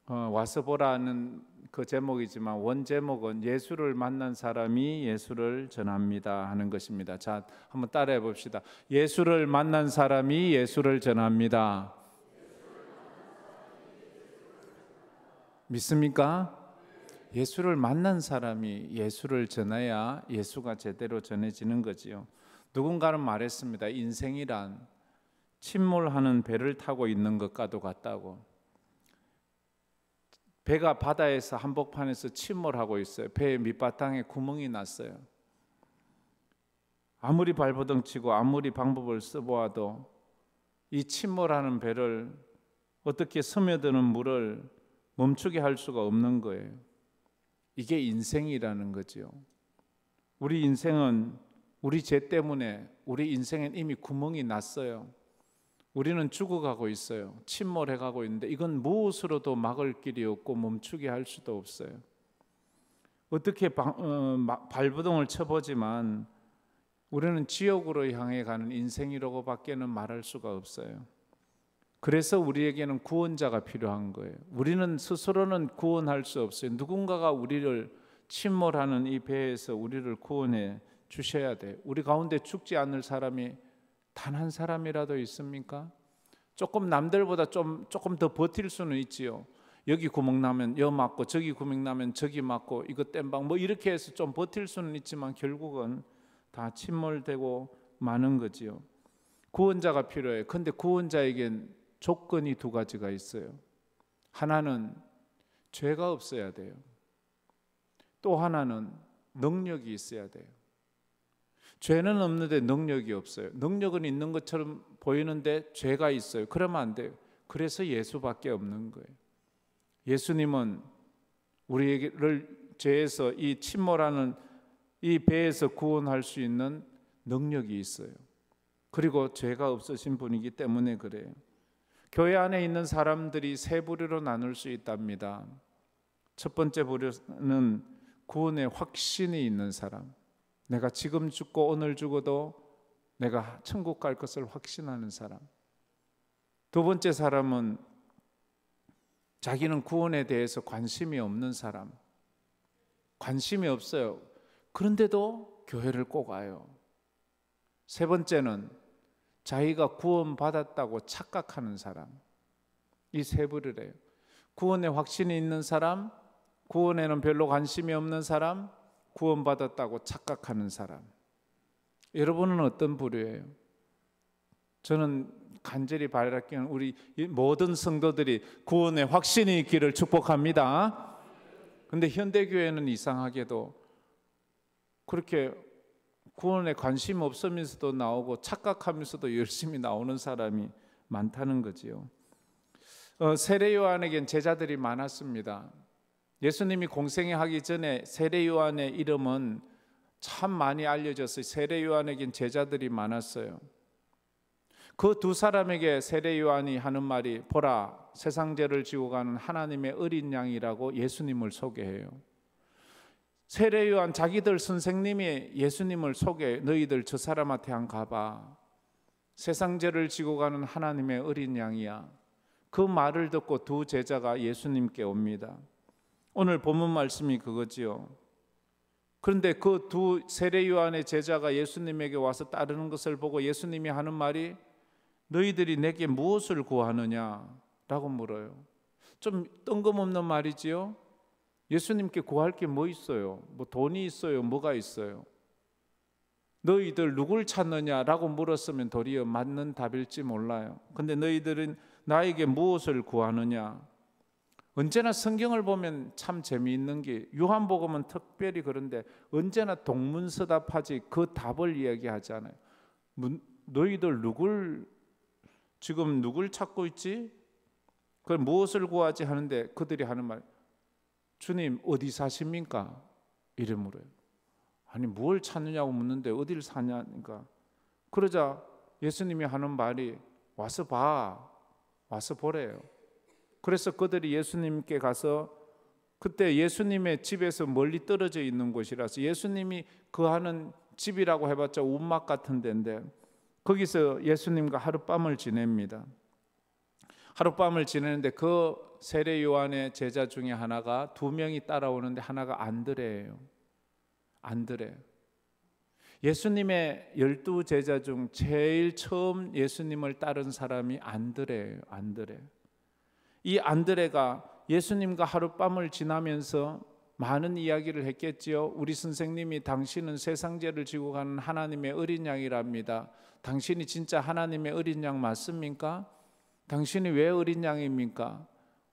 와서 보라는 그 제목이지만 원 제목은 예수를 만난 사람이 예수를 전합니다 하는 것입니다. 자, 한번 따라해 봅시다. 예수를 만난 사람이 예수를 전합니다. 믿습니까? 예수를 만난 사람이 예수를 전해야 예수가 제대로 전해지는 거지요. 누군가는 말했습니다. 인생이란 침몰하는 배를 타고 있는 것과도 같다고. 배가 바다에서 한복판에서 침몰하고 있어요. 배의 밑바탕에 구멍이 났어요. 아무리 발버둥 치고 아무리 방법을 써보아도 이 침몰하는 배를 어떻게 스며드는 물을 멈추게 할 수가 없는 거예요. 이게 인생이라는 거죠. 우리 인생은 우리 죄 때문에 우리 인생엔 이미 구멍이 났어요. 우리는 죽어가고 있어요. 침몰해가고 있는데 이건 무엇으로도 막을 길이 없고 멈추게 할 수도 없어요. 어떻게 발버둥을 쳐보지만 우리는 지옥으로 향해 가는 인생이라고 밖에는 말할 수가 없어요. 그래서 우리에게는 구원자가 필요한 거예요. 우리는 스스로는 구원할 수 없어요. 누군가가 우리를 침몰하는 이 배에서 우리를 구원해 주셔야 돼요. 우리 가운데 죽지 않을 사람이 단 한 사람이라도 있습니까? 조금 남들보다 조금 더 버틸 수는 있지요. 여기 구멍 나면 여 맞고 저기 구멍 나면 저기 맞고 이거 땜방 뭐 이렇게 해서 좀 버틸 수는 있지만 결국은 다 침몰되고 마는 거지요. 구원자가 필요해요. 그런데 구원자에겐 조건이 두 가지가 있어요. 하나는 죄가 없어야 돼요. 또 하나는 능력이 있어야 돼요. 죄는 없는데 능력이 없어요. 능력은 있는 것처럼 보이는데 죄가 있어요. 그러면 안 돼요. 그래서 예수밖에 없는 거예요. 예수님은 우리를 죄에서 이 침몰하는 이 배에서 구원할 수 있는 능력이 있어요. 그리고 죄가 없으신 분이기 때문에 그래요. 교회 안에 있는 사람들이 세 부류로 나눌 수 있답니다. 첫 번째 부류는 구원의 확신이 있는 사람. 내가 지금 죽고 오늘 죽어도 내가 천국 갈 것을 확신하는 사람. 두 번째 사람은 자기는 구원에 대해서 관심이 없는 사람. 관심이 없어요. 그런데도 교회를 꼭 와요. 세 번째는 자기가 구원받았다고 착각하는 사람. 이 세 부류래요. 구원에 확신이 있는 사람, 구원에는 별로 관심이 없는 사람, 구원받았다고 착각하는 사람. 여러분은 어떤 부류예요? 저는 간절히 바라기는 우리 모든 성도들이 구원에 확신이 있기를 축복합니다. 그런데 현대교회는 이상하게도 그렇게 구원에 관심 없으면서도 나오고 착각하면서도 열심히 나오는 사람이 많다는 거지요. 세례 요한에겐 제자들이 많았습니다. 예수님이 공생애 하기 전에 세례 요한의 이름은 참 많이 알려졌어요. 세례 요한에겐 제자들이 많았어요. 그 두 사람에게 세례 요한이 하는 말이 보라, 세상 죄를 지고 가는 하나님의 어린 양이라고 예수님을 소개해요. 세례 요한 자기들 선생님이 예수님을 소개해. 너희들 저 사람한테 한 가봐. 세상 죄를 지고 가는 하나님의 어린 양이야. 그 말을 듣고 두 제자가 예수님께 옵니다. 오늘 본문 말씀이 그거지요. 그런데 그 두 세례 요한의 제자가 예수님에게 와서 따르는 것을 보고 예수님이 하는 말이 너희들이 내게 무엇을 구하느냐 라고 물어요. 좀 뜬금없는 말이지요. 예수님께 구할 게 뭐 있어요? 뭐 돈이 있어요? 뭐가 있어요? 너희들 누굴 찾느냐라고 물었으면 도리어 맞는 답일지 몰라요. 근데 너희들은 나에게 무엇을 구하느냐? 언제나 성경을 보면 참 재미있는 게 요한복음은 특별히 그런데 언제나 동문서답하지 그 답을 이야기하잖아요. 너희들 지금 누굴 찾고 있지? 그걸 무엇을 구하지 하는데 그들이 하는 말, 주님 어디 사십니까? 이래 물어요. 아니 뭘 찾느냐고 묻는데 어디를 사냐니까. 그러자 예수님이 하는 말이 와서 봐, 와서 보래요. 그래서 그들이 예수님께 가서 그때 예수님의 집에서 멀리 떨어져 있는 곳이라서 예수님이 거하는 집이라고 해봤자 움막 같은 데인데 거기서 예수님과 하룻밤을 지냅니다. 하룻밤을 지내는데 그 세례 요한의 제자 중에 하나가 2명이 따라오는데 하나가 안드레예요. 안드레. 예수님의 12제자 중 제일 처음 예수님을 따른 사람이 안드레예요. 안드레. 이 안드레가 예수님과 하룻밤을 지나면서 많은 이야기를 했겠지요. 우리 선생님이 당신은 세상 죄를 지고 가는 하나님의 어린 양이랍니다. 당신이 진짜 하나님의 어린 양 맞습니까? 당신이 왜 어린 양입니까?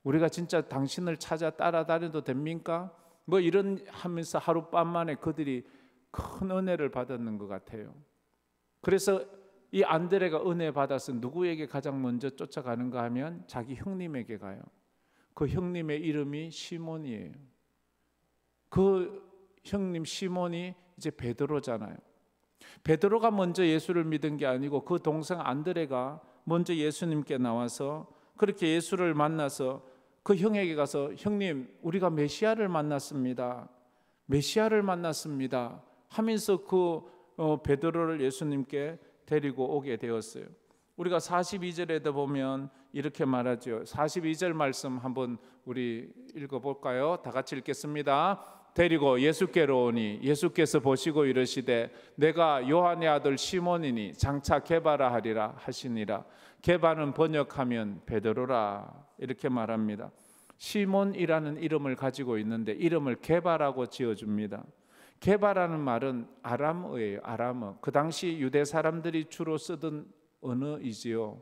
우리가 진짜 당신을 찾아 따라다녀도 됩니까? 뭐 이런 하면서 하룻밤 만에 그들이 큰 은혜를 받았는 것 같아요. 그래서 이 안드레가 은혜 받아서 누구에게 가장 먼저 쫓아가는가 하면 자기 형님에게 가요. 그 형님의 이름이 시몬이에요. 그 형님 시몬이 이제 베드로잖아요. 베드로가 먼저 예수를 믿은 게 아니고 그 동생 안드레가 먼저 예수님께 나와서 그렇게 예수를 만나서 그 형에게 가서 형님 우리가 메시아를 만났습니다. 메시아를 만났습니다 하면서 그 베드로를 예수님께 데리고 오게 되었어요. 우리가 42절에도 보면 이렇게 말하죠. 42절 말씀 한번 우리 읽어볼까요? 다 같이 읽겠습니다. 데리고 예수께로 오니 예수께서 보시고 이르시되 내가 요한의 아들 시몬이니 장차 게바라 하리라 하시니라. 게바는 번역하면 베드로라 이렇게 말합니다. 시몬이라는 이름을 가지고 있는데 이름을 게바라고 지어줍니다. 게바라는 말은 아람어예요. 아람어. 그 당시 유대 사람들이 주로 쓰던 언어이지요.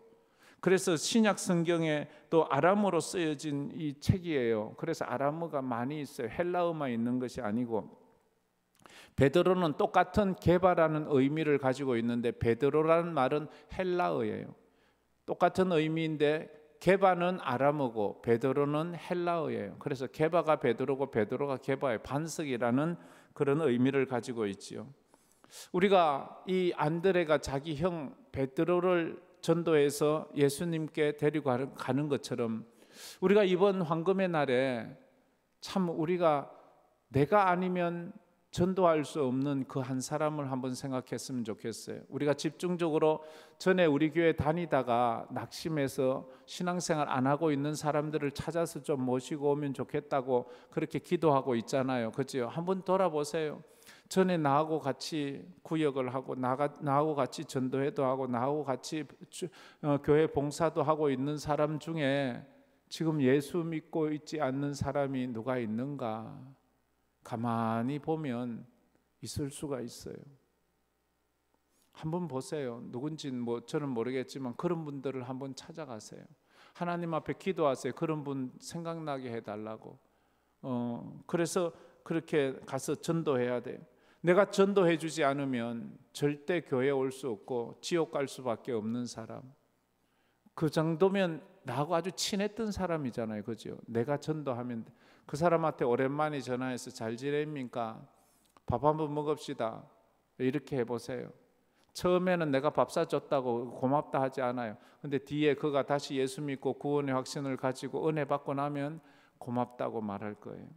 그래서 신약 성경에 또 아람어로 쓰여진 이 책이에요. 그래서 아람어가 많이 있어요. 헬라어만 있는 것이 아니고. 베드로는 똑같은 게바라는 의미를 가지고 있는데 베드로라는 말은 헬라어예요. 똑같은 의미인데 게바는 아람어고 베드로는 헬라어예요. 그래서 게바가 베드로고 베드로가 게바의 반석이라는 그런 의미를 가지고 있지요. 우리가 이 안드레가 자기 형 베드로를 전도해서 예수님께 데리고 가는 것처럼 우리가 이번 황금의 날에 참 우리가 내가 아니면 전도할 수 없는 그 한 사람을 한번 생각했으면 좋겠어요. 우리가 집중적으로 전에 우리 교회 다니다가 낙심해서 신앙생활 안 하고 있는 사람들을 찾아서 좀 모시고 오면 좋겠다고 그렇게 기도하고 있잖아요. 그렇죠? 한번 돌아보세요. 전에 나하고 같이 구역을 하고 나하고 같이 전도회도 하고 나하고 같이 교회 봉사도 하고 있는 사람 중에 지금 예수 믿고 있지 않는 사람이 누가 있는가? 가만히 보면 있을 수가 있어요. 한번 보세요. 누군지는 저는 모르겠지만 그런 분들을 한번 찾아가세요. 하나님 앞에 기도하세요. 그런 분 생각나게 해달라고. 그래서 그렇게 가서 전도해야 돼요. 내가 전도해 주지 않으면 절대 교회에 올 수 없고 지옥 갈 수밖에 없는 사람. 그 정도면 나하고 아주 친했던 사람이잖아요. 그죠? 내가 전도하면 그 사람한테 오랜만에 전화해서 잘 지냅니까? 밥 한번 먹읍시다. 이렇게 해보세요. 처음에는 내가 밥 사줬다고 고맙다 하지 않아요. 근데 뒤에 그가 다시 예수 믿고 구원의 확신을 가지고 은혜 받고 나면 고맙다고 말할 거예요.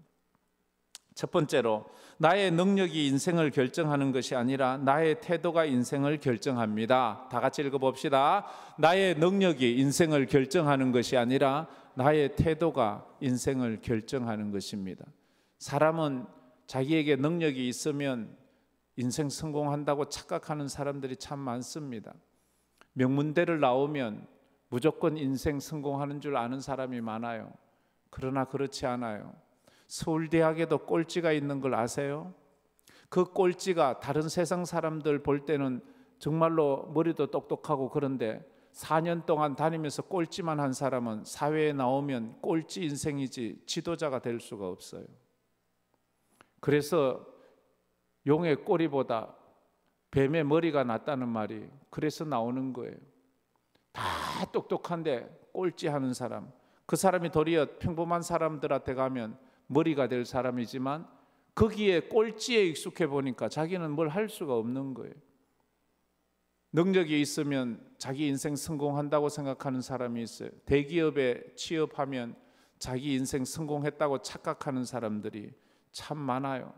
첫 번째로 나의 능력이 인생을 결정하는 것이 아니라 나의 태도가 인생을 결정합니다. 다 같이 읽어봅시다. 나의 능력이 인생을 결정하는 것이 아니라 나의 태도가 인생을 결정하는 것입니다. 사람은 자기에게 능력이 있으면 인생 성공한다고 착각하는 사람들이 참 많습니다. 명문대를 나오면 무조건 인생 성공하는 줄 아는 사람이 많아요. 그러나 그렇지 않아요. 서울대학에도 꼴찌가 있는 걸 아세요? 그 꼴찌가 다른 세상 사람들 볼 때는 정말로 머리도 똑똑하고 그런데 4년 동안 다니면서 꼴찌만 한 사람은 사회에 나오면 꼴찌 인생이지 지도자가 될 수가 없어요. 그래서 용의 꼬리보다 뱀의 머리가 낫다는 말이 그래서 나오는 거예요. 다 똑똑한데 꼴찌하는 사람, 그 사람이 도리어 평범한 사람들한테 가면 머리가 될 사람이지만 거기에 꼴찌에 익숙해 보니까 자기는 뭘 할 수가 없는 거예요. 능력이 있으면 자기 인생 성공한다고 생각하는 사람이 있어요. 대기업에 취업하면 자기 인생 성공했다고 착각하는 사람들이 참 많아요.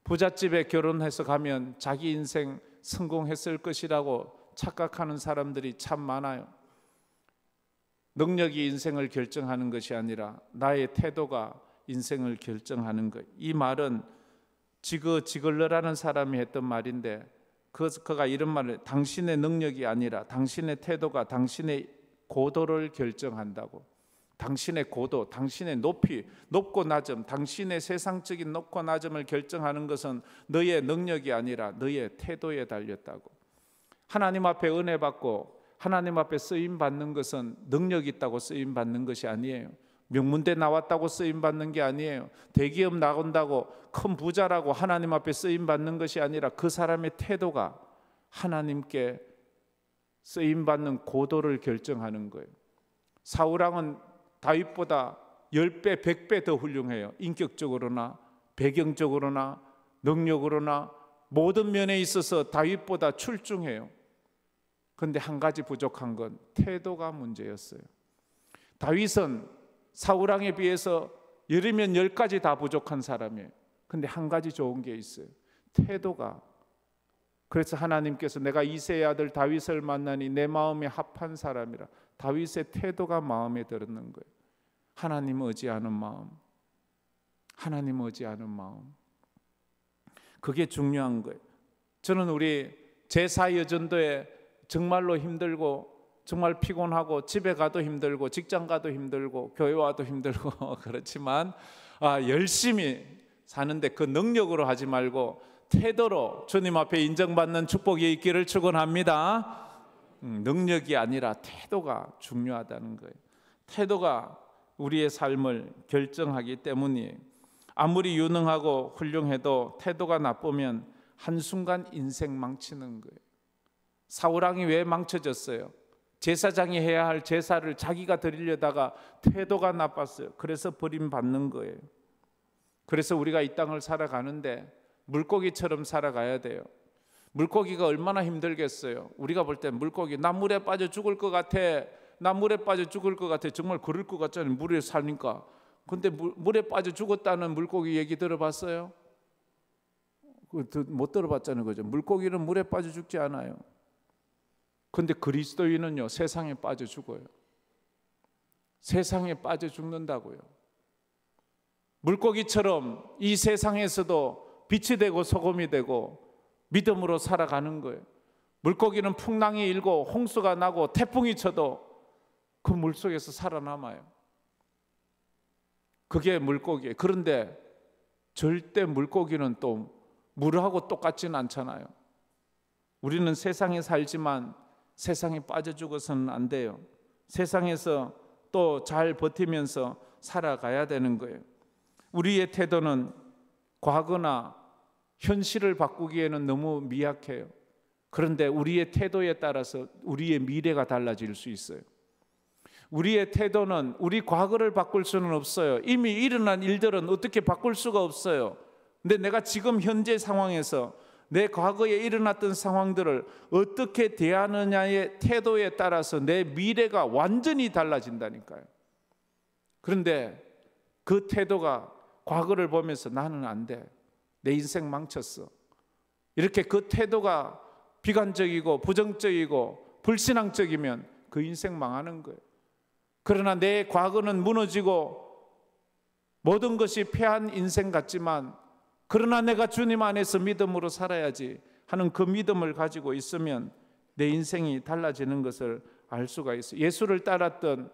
부잣집에 결혼해서 가면 자기 인생 성공했을 것이라고 착각하는 사람들이 참 많아요. 능력이 인생을 결정하는 것이 아니라 나의 태도가 인생을 결정하는 것. 이 말은 지글러라는 사람이 했던 말인데 그가 이런 말을, 당신의 능력이 아니라 당신의 태도가 당신의 고도를 결정한다고. 당신의 고도, 당신의 높이, 높고 낮음, 당신의 세상적인 높고 낮음을 결정하는 것은 너의 능력이 아니라 너의 태도에 달렸다고. 하나님 앞에 은혜 받고 하나님 앞에 쓰임 받는 것은 능력 있다고 쓰임 받는 것이 아니에요. 명문대 나왔다고 쓰임 받는 게 아니에요. 대기업 나온다고 큰 부자라고 하나님 앞에 쓰임 받는 것이 아니라 그 사람의 태도가 하나님께 쓰임 받는 고도를 결정하는 거예요. 사울왕은 다윗보다 10배, 100배 더 훌륭해요. 인격적으로나 배경적으로나 능력으로나 모든 면에 있어서 다윗보다 출중해요. 그런데 한 가지 부족한 건 태도가 문제였어요. 다윗은 사울왕에 비해서 10이면 10가지 다 부족한 사람이에요. 그런데 한 가지 좋은 게 있어요. 태도가. 그래서 하나님께서 내가 이새의 아들 다윗을 만나니 내 마음에 합한 사람이라. 다윗의 태도가 마음에 들었는 거예요. 하나님 의지하는 마음, 하나님 의지하는 마음. 그게 중요한 거예요. 저는 우리 제4여전도에 정말로 힘들고 정말 피곤하고 집에 가도 힘들고 직장 가도 힘들고 교회 와도 힘들고 그렇지만 열심히 사는데 그 능력으로 하지 말고 태도로 주님 앞에 인정받는 축복이 있기를 축원합니다. 능력이 아니라 태도가 중요하다는 거예요. 태도가 우리의 삶을 결정하기 때문이에요. 아무리 유능하고 훌륭해도 태도가 나쁘면 한순간 인생 망치는 거예요. 사울왕이 왜 망쳐졌어요? 제사장이 해야 할 제사를 자기가 드리려다가 태도가 나빴어요. 그래서 버림받는 거예요. 그래서 우리가 이 땅을 살아가는데 물고기처럼 살아가야 돼요. 물고기가 얼마나 힘들겠어요. 우리가 볼 때 물고기, 나 물에 빠져 죽을 것 같아, 나 물에 빠져 죽을 것 같아. 정말 그럴 것 같잖아요. 물에 사니까. 근데 물에 빠져 죽었다는 물고기 얘기 들어봤어요? 못 들어봤잖아요. 그죠? 물고기는 물에 빠져 죽지 않아요. 근데 그리스도인은요, 세상에 빠져 죽어요. 세상에 빠져 죽는다고요. 물고기처럼 이 세상에서도 빛이 되고 소금이 되고 믿음으로 살아가는 거예요. 물고기는 풍랑이 일고 홍수가 나고 태풍이 쳐도 그 물속에서 살아남아요. 그게 물고기예요. 그런데 절대 물고기는 또 물하고 똑같지는 않잖아요. 우리는 세상에 살지만 세상에 빠져 죽어서는 안 돼요. 세상에서 또 잘 버티면서 살아가야 되는 거예요. 우리의 태도는 과거나 현실을 바꾸기에는 너무 미약해요. 그런데 우리의 태도에 따라서 우리의 미래가 달라질 수 있어요. 우리의 태도는 우리 과거를 바꿀 수는 없어요. 이미 일어난 일들은 어떻게 바꿀 수가 없어요. 근데 내가 지금 현재 상황에서 내 과거에 일어났던 상황들을 어떻게 대하느냐의 태도에 따라서 내 미래가 완전히 달라진다니까요. 그런데 그 태도가 과거를 보면서 나는 안 돼, 내 인생 망쳤어, 이렇게 그 태도가 비관적이고 부정적이고 불신앙적이면 그 인생 망하는 거예요. 그러나 내 과거는 무너지고 모든 것이 패한 인생 같지만 그러나 내가 주님 안에서 믿음으로 살아야지 하는 그 믿음을 가지고 있으면 내 인생이 달라지는 것을 알 수가 있어요. 예수를 따랐던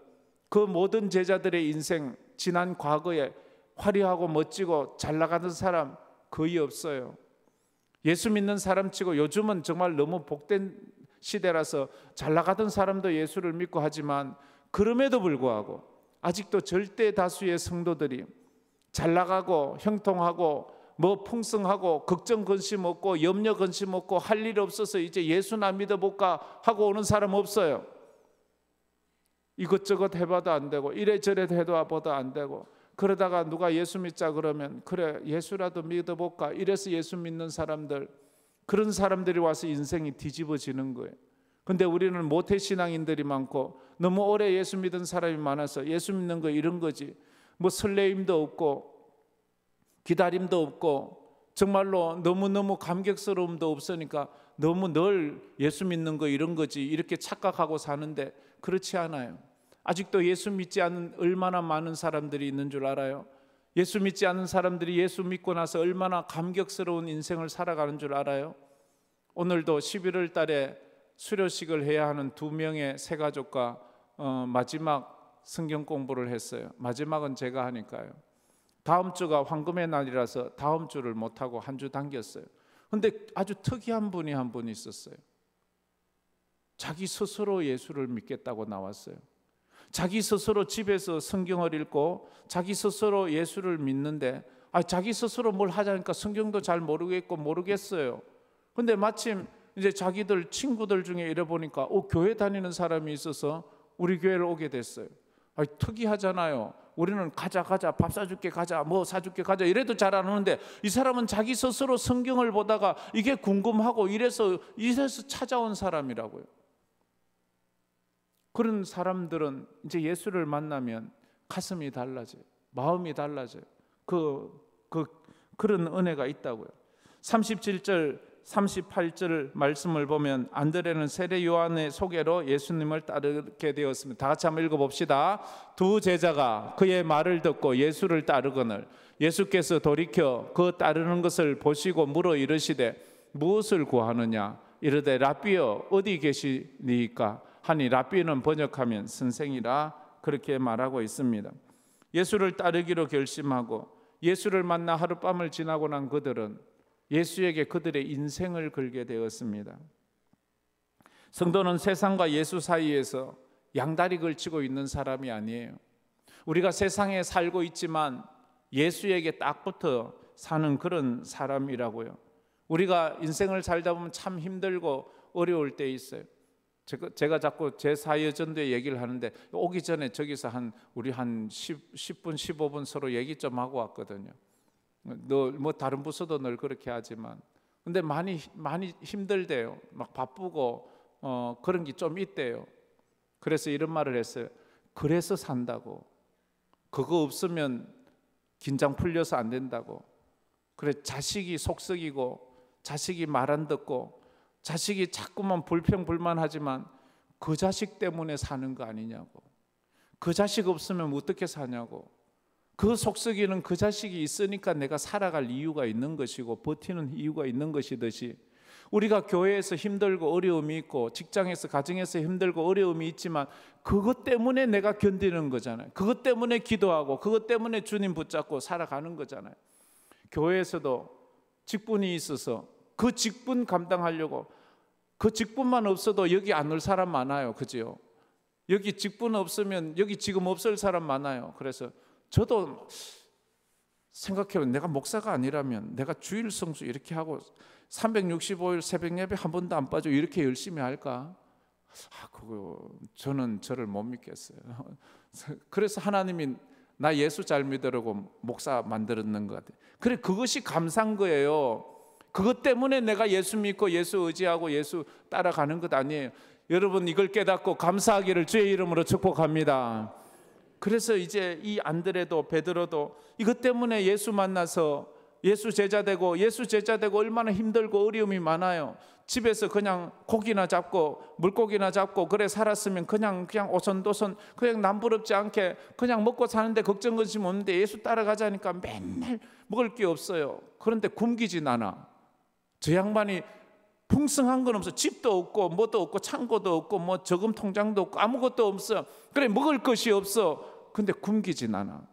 그 모든 제자들의 인생, 지난 과거에 화려하고 멋지고 잘 나가는 사람 거의 없어요. 예수 믿는 사람치고 요즘은 정말 너무 복된 시대라서 잘 나가던 사람도 예수를 믿고 하지만 그럼에도 불구하고 아직도 절대 다수의 성도들이 잘 나가고 형통하고 뭐 풍성하고 걱정 근심 없고 염려 근심 없고 할 일 없어서 이제 예수나 믿어볼까 하고 오는 사람 없어요. 이것저것 해봐도 안 되고 이래저래 해봐도 안 되고 그러다가 누가 예수 믿자 그러면 그래 예수라도 믿어볼까 이래서 예수 믿는 사람들, 그런 사람들이 와서 인생이 뒤집어지는 거예요. 근데 우리는 모태신앙인들이 많고 너무 오래 예수 믿은 사람이 많아서 예수 믿는 거 이런 거지, 뭐 설레임도 없고 기다림도 없고 정말로 너무너무 감격스러움도 없으니까 너무 늘 예수 믿는 거 이런 거지 이렇게 착각하고 사는데 그렇지 않아요. 아직도 예수 믿지 않는 얼마나 많은 사람들이 있는 줄 알아요? 예수 믿지 않는 사람들이 예수 믿고 나서 얼마나 감격스러운 인생을 살아가는 줄 알아요? 오늘도 11월 달에 수료식을 해야 하는 2명의 새 가족과 마지막 성경 공부를 했어요. 마지막은 제가 하니까요. 다음 주가 황금의 날이라서 다음 주를 못하고 한 주 당겼어요. 근데 아주 특이한 분이 한 분 있었어요. 자기 스스로 예수를 믿겠다고 나왔어요. 자기 스스로 집에서 성경을 읽고 자기 스스로 예수를 믿는데 자기 스스로 뭘 하자니까 성경도 잘 모르겠고 모르겠어요. 근데 마침 이제 자기들 친구들 중에 이래 보니까 교회 다니는 사람이 있어서 우리 교회를 오게 됐어요. 특이하잖아요. 우리는 가자 밥 사줄게 가자 뭐 사줄게 가자 이래도 잘 안 오는데 이 사람은 자기 스스로 성경을 보다가 이게 궁금하고 이래서 찾아온 사람이라고요. 그런 사람들은 이제 예수를 만나면 가슴이 달라져요. 마음이 달라져요. 그런 은혜가 있다고요. 37절 38절 말씀을 보면 안드레는 세례 요한의 소개로 예수님을 따르게 되었습니다. 다 같이 한번 읽어봅시다. 두 제자가 그의 말을 듣고 예수를 따르거늘 예수께서 돌이켜 그 따르는 것을 보시고 물어 이르시되 무엇을 구하느냐 이르되 라삐여 어디 계시니까 하니 라삐는 번역하면 선생이라 그렇게 말하고 있습니다. 예수를 따르기로 결심하고 예수를 만나 하룻밤을 지나고 난 그들은 예수에게 그들의 인생을 걸게 되었습니다. 성도는 세상과 예수 사이에서 양다리 걸치고 있는 사람이 아니에요. 우리가 세상에 살고 있지만 예수에게 딱 붙어 사는 그런 사람이라고요. 우리가 인생을 살다 보면 참 힘들고 어려울 때 있어요. 제가 자꾸 제 사회전도에 얘기를 하는데 오기 전에 저기서 우리 한 10분 15분 서로 얘기 좀 하고 왔거든요. 뭐 다른 부서도 늘 그렇게 하지만 근데 많이 힘들대요. 막 바쁘고 그런 게 좀 있대요. 그래서 이런 말을 했어요. 그래서 산다고. 그거 없으면 긴장 풀려서 안 된다고. 그래 자식이 속썩이고 자식이 말 안 듣고 자식이 자꾸만 불평불만하지만 그 자식 때문에 사는 거 아니냐고. 그 자식 없으면 어떻게 사냐고. 그 속썩이는 그 자식이 있으니까 내가 살아갈 이유가 있는 것이고 버티는 이유가 있는 것이듯이 우리가 교회에서 힘들고 어려움이 있고 직장에서 가정에서 힘들고 어려움이 있지만 그것 때문에 내가 견디는 거잖아요. 그것 때문에 기도하고 그것 때문에 주님 붙잡고 살아가는 거잖아요. 교회에서도 직분이 있어서 그 직분 감당하려고 그 직분만 없어도 여기 안 올 사람 많아요. 그죠? 여기 직분 없으면 여기 지금 없을 사람 많아요. 그래서 저도 생각해보면 내가 목사가 아니라면 내가 주일 성수 이렇게 하고 365일 새벽 예배 한 번도 안 빠지고 이렇게 열심히 할까? 저는 저를 못 믿겠어요. 그래서 하나님이 나 예수 잘 믿으라고 목사 만들었는 것 같아요. 그래 그것이 감사한 거예요. 그것 때문에 내가 예수 믿고 예수 의지하고 예수 따라가는 것 아니에요. 여러분 이걸 깨닫고 감사하기를 주의 이름으로 축복합니다. 그래서 이제 이 안드레도 베드로도 이것 때문에 예수 만나서 예수 제자 되고 얼마나 힘들고 어려움이 많아요. 집에서 그냥 고기나 잡고 물고기나 잡고 그래 살았으면 그냥 오손도손 그냥 남부럽지 않게 그냥 먹고 사는데 걱정 근심 없는데 예수 따라가자니까 맨날 먹을 게 없어요. 그런데 굶기진 않아. 저 양반이 풍성한 건 없어. 집도 없고 뭐도 없고 창고도 없고 뭐 저금 통장도 없고 아무것도 없어. 그래 먹을 것이 없어. 근데 굶기진 않아.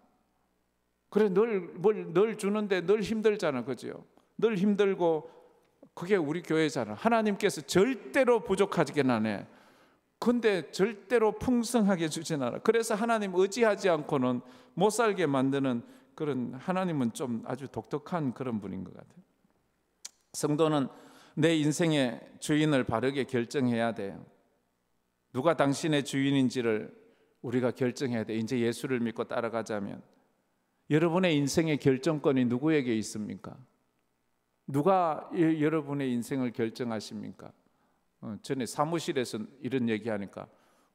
그래 늘 주는데 늘 힘들잖아. 그죠? 늘 힘들고 그게 우리 교회잖아. 하나님께서 절대로 부족하지는 않아. 근데 절대로 풍성하게 주진 않아. 그래서 하나님 의지하지 않고는 못 살게 만드는 그런 하나님은 좀 아주 독특한 그런 분인 것 같아요. 성도는 내 인생의 주인을 바르게 결정해야 돼요. 누가 당신의 주인인지를 우리가 결정해야 돼. 이제 예수를 믿고 따라가자면 여러분의 인생의 결정권이 누구에게 있습니까? 누가 여러분의 인생을 결정하십니까? 전에 사무실에서 이런 얘기하니까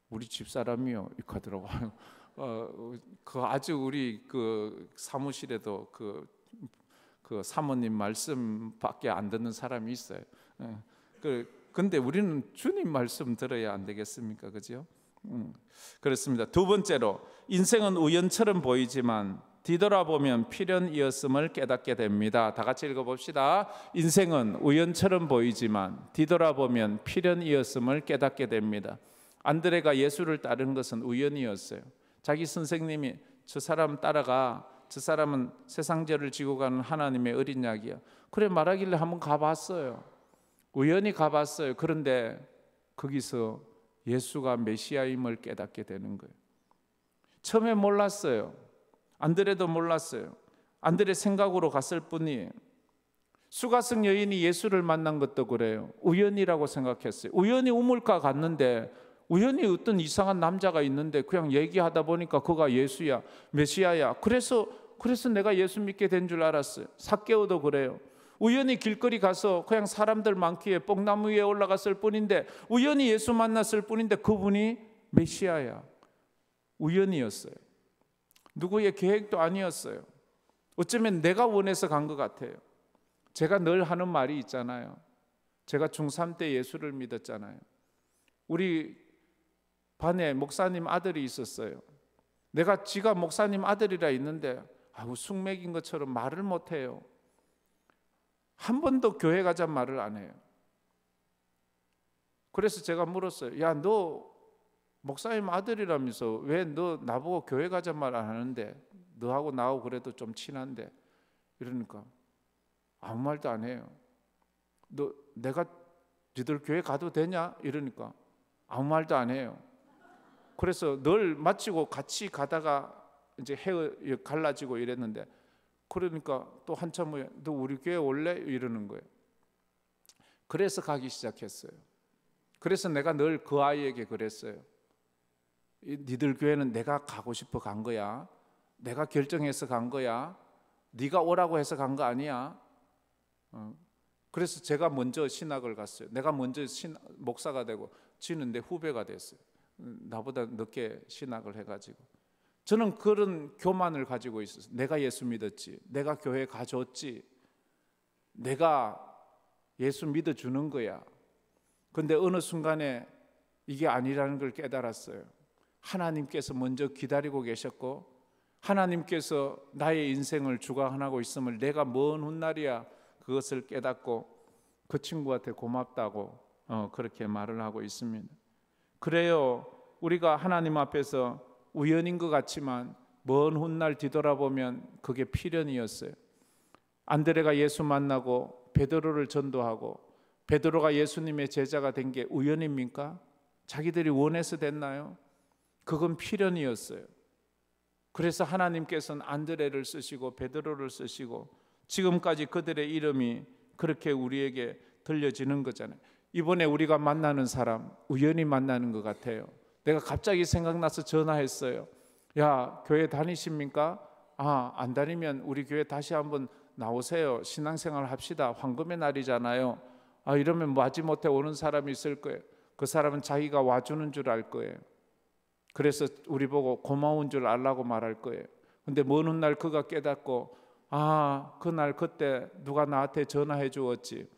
우리 집사람이요 이렇게 하더라고요. 그 아주 우리 그 사무실에도 그 사모님 말씀밖에 안 듣는 사람이 있어요. 근데 우리는 주님 말씀 들어야 안 되겠습니까? 그죠? 그렇습니다. 두 번째로, 인생은 우연처럼 보이지만 뒤돌아보면 필연이었음을 깨닫게 됩니다. 다 같이 읽어봅시다. 인생은 우연처럼 보이지만 뒤돌아보면 필연이었음을 깨닫게 됩니다. 안드레가 예수를 따른 것은 우연이었어요. 자기 선생님이 저 사람 따라가, 저 사람은 세상죄를 지고 가는 하나님의 어린 양이야, 그래 말하길래 한번 가봤어요. 우연히 가봤어요. 그런데 거기서 예수가 메시아임을 깨닫게 되는 거예요. 처음에 몰랐어요. 안드레도 몰랐어요. 안드레 생각으로 갔을 뿐이에요. 수가성 여인이 예수를 만난 것도 그래요. 우연이라고 생각했어요. 우연히 우물가 갔는데 우연히 어떤 이상한 남자가 있는데 그냥 얘기하다 보니까 그가 예수야, 메시아야. 그래서 내가 예수 믿게 된 줄 알았어요. 삭개오도 그래요. 우연히 길거리 가서 그냥 사람들 많기에 뽕나무 위에 올라갔을 뿐인데, 우연히 예수 만났을 뿐인데 그분이 메시아야. 우연이었어요. 누구의 계획도 아니었어요. 어쩌면 내가 원해서 간 것 같아요. 제가 늘 하는 말이 있잖아요. 제가 중3 때 예수를 믿었잖아요. 우리 반에 목사님 아들이 있었어요. 내가 지가 목사님 아들이라 있는데 숙맥인 것처럼 말을 못해요. 한 번도 교회 가자 말을 안 해요. 그래서 제가 물었어요. 야, 너 목사님 아들이라면서 왜 너 나보고 교회 가자 말 안 하는데? 너하고 나하고 그래도 좀 친한데. 이러니까 아무 말도 안 해요. 내가 너희들 교회 가도 되냐? 이러니까 아무 말도 안 해요. 그래서 늘 마치고 같이 가다가 이제 갈라지고 이랬는데, 그러니까 또 한참 후에 너 우리 교회 올래? 이러는 거예요. 그래서 가기 시작했어요. 그래서 내가 늘 그 아이에게 그랬어요. 니들 교회는 내가 가고 싶어 간 거야. 내가 결정해서 간 거야. 네가 오라고 해서 간 거 아니야. 그래서 제가 먼저 신학을 갔어요. 내가 먼저 목사가 되고 지는 내 후배가 됐어요. 나보다 늦게 신학을 해가지고. 저는 그런 교만을 가지고 있었어요. 내가 예수 믿었지, 내가 교회 가줬지, 내가 예수 믿어주는 거야. 그런데 어느 순간에 이게 아니라는 걸 깨달았어요. 하나님께서 먼저 기다리고 계셨고, 하나님께서 나의 인생을 주관하고 있음을 내가 먼 훗날이야 그것을 깨닫고 그 친구한테 고맙다고 그렇게 말을 하고 있습니다. 그래요, 우리가 하나님 앞에서 우연인 것 같지만 먼 훗날 뒤돌아보면 그게 필연이었어요. 안드레가 예수 만나고 베드로를 전도하고 베드로가 예수님의 제자가 된 게 우연입니까? 자기들이 원해서 됐나요? 그건 필연이었어요. 그래서 하나님께서는 안드레를 쓰시고 베드로를 쓰시고 지금까지 그들의 이름이 그렇게 우리에게 들려지는 거잖아요. 이번에 우리가 만나는 사람 우연히 만나는 것 같아요. 내가 갑자기 생각나서 전화했어요. 야, 교회 다니십니까? 안 다니면 우리 교회 다시 한번 나오세요. 신앙생활 합시다. 황금의 날이잖아요. 이러면 마지못해 오는 사람이 있을 거예요. 그 사람은 자기가 와주는 줄 알 거예요. 그래서 우리 보고 고마운 줄 알라고 말할 거예요. 근데 먼 훗날 그가 깨닫고 그날 그때 누가 나한테 전화해 주었지.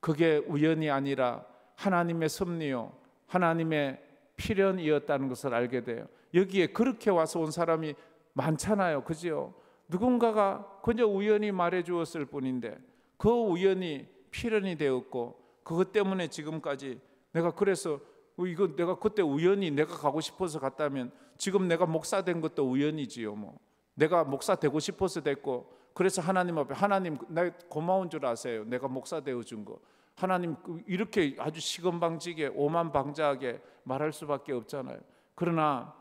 그게 우연이 아니라 하나님의 섭리요, 하나님의 필연이었다는 것을 알게 돼요. 여기에 그렇게 와서 온 사람이 많잖아요. 그죠? 누군가가 그저 우연히 말해 주었을 뿐인데 그 우연이 필연이 되었고, 그것 때문에 지금까지 내가 그래서 이거 내가 그때 우연히 내가 가고 싶어서 갔다면 지금 내가 목사 된 것도 우연이지요. 내가 목사 되고 싶어서 됐고, 그래서 하나님 앞에 하나님 나 고마운 줄 아세요. 내가 목사 되어 준 거. 하나님 이렇게 아주 시건방지게 오만방자하게 말할 수밖에 없잖아요. 그러나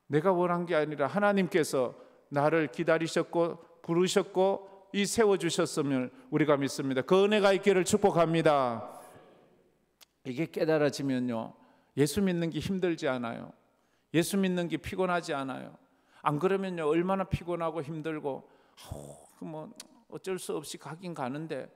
내가 원한 게 아니라 하나님께서 나를 기다리셨고 부르셨고 이 세워주셨음을 우리가 믿습니다. 그 은혜가 있기를 축복합니다. 이게 깨달아지면요, 예수 믿는 게 힘들지 않아요. 예수 믿는 게 피곤하지 않아요. 안 그러면요 얼마나 피곤하고 힘들고 어쩔 수 없이 가긴 가는데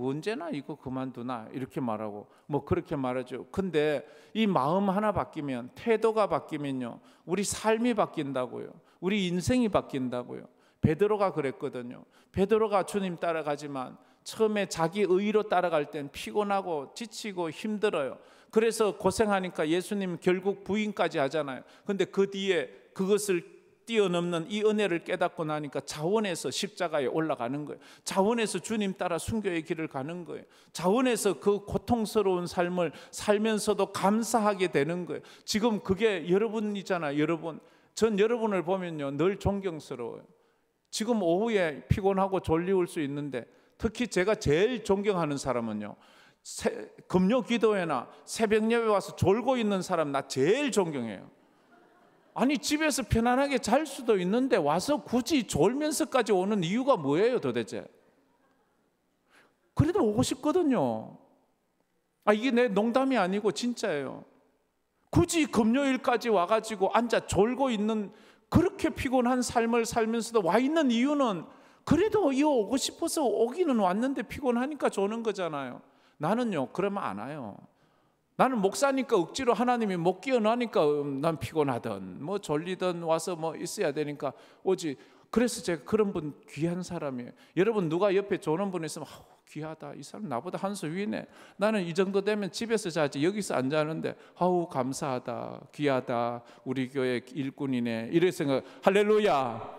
언제나 이거 그만두나 이렇게 말하고 그렇게 말하죠. 근데 이 마음 하나 바뀌면, 태도가 바뀌면요 우리 삶이 바뀐다고요. 우리 인생이 바뀐다고요. 베드로가 그랬거든요. 베드로가 주님 따라가지만 처음에 자기 의로 따라갈 땐 피곤하고 지치고 힘들어요. 그래서 고생하니까 예수님 결국 부인까지 하잖아요. 근데 그 뒤에 그것을 뛰어넘는 이 은혜를 깨닫고 나니까 자원해서 십자가에 올라가는 거예요. 자원해서 주님 따라 순교의 길을 가는 거예요. 자원해서 그 고통스러운 삶을 살면서도 감사하게 되는 거예요. 지금 그게 여러분이잖아요. 여러분, 전 여러분을 보면요 늘 존경스러워요. 지금 오후에 피곤하고 졸리울 수 있는데 특히 제가 제일 존경하는 사람은요, 금요 기도회나 새벽 예배 와서 졸고 있는 사람 나 제일 존경해요. 아니 집에서 편안하게 잘 수도 있는데 와서 굳이 졸면서까지 오는 이유가 뭐예요 도대체? 그래도 오고 싶거든요. 이게 내 농담이 아니고 진짜예요. 굳이 금요일까지 와가지고 앉아 졸고 있는, 그렇게 피곤한 삶을 살면서도 와 있는 이유는 그래도 이 오고 싶어서 오기는 왔는데 피곤하니까 조는 거잖아요. 나는요 그러면 안 와요. 나는 목사니까 억지로 하나님이 못 끼워넣으니까 난 피곤하든 뭐 졸리든 와서 뭐 있어야 되니까 오지. 그래서 제가 그런 분 귀한 사람이에요. 여러분 누가 옆에 조는 분 있으면 귀하다, 이 사람 나보다 한 수 위네, 나는 이 정도 되면 집에서 자지 여기서 안 자는데 감사하다, 귀하다, 우리 교회 일꾼이네, 이래 생각. 할렐루야.